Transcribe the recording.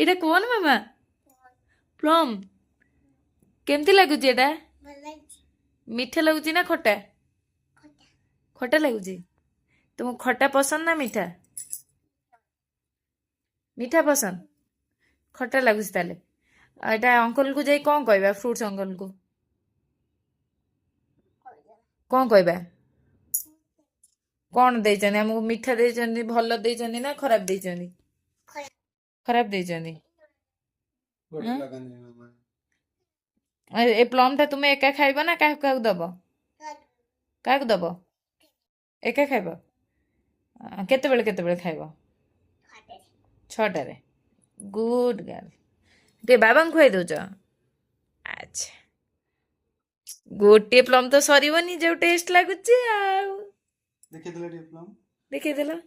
ଏଇଟା କଣ ମାମା? ପ୍ଲମ୍। କେମିତି ଲାଗୁଛି ଏଇଟା? ମିଠା ଲାଗୁଛି ନା ଖଟା? ଖଟା ଲାଗୁଛି। ତୁମକୁ ଖଟା ପସନ୍ଦ ନା ମିଠା? ମିଠା ପସନ୍ଦ। ଖଟା ଲାଗୁଛି ତାହେଲେ। ଆଉ ଏଇଟା ଅଙ୍କଲକୁ ଯାଇ କଣ କହିବା? ଫ୍ରୁଟ୍ସ ଅଙ୍କଲକୁ କଣ କହିବା? କଣ ଦେଇଛନ୍ତି ଆମକୁ? ମିଠା ଦେଇଛନ୍ତି, ଭଲ ଦେଇଛନ୍ତି ନା ଖରାପ ଦେଇଛନ୍ତି? ଖରାପ ଦେଇଛନ୍ତି। ଏ ପ୍ଲମ୍ ଟା ତୁମେ ଏକା ଖାଇବ ନା କାହାକୁ କାହାକୁ ଦବ? କାହାକୁ ଦବ? ଏକା ଖାଇବ? କେତେବେଳେ କେତେବେଳେ ଖାଇବ? 6ଟାରେ। Good girl. ଟିକେ ବାବାଙ୍କୁ ଖୁଆଇ ଦଉଛ? ଆଚ୍ଛା। ଗୋଟିଏ ପ୍ଲମ୍ ତ ସରିବନି, ଯୋଉ ଟେଷ୍ଟ ଲାଗୁଛି ଆଉ। ଦେଖେଇଦେଲ।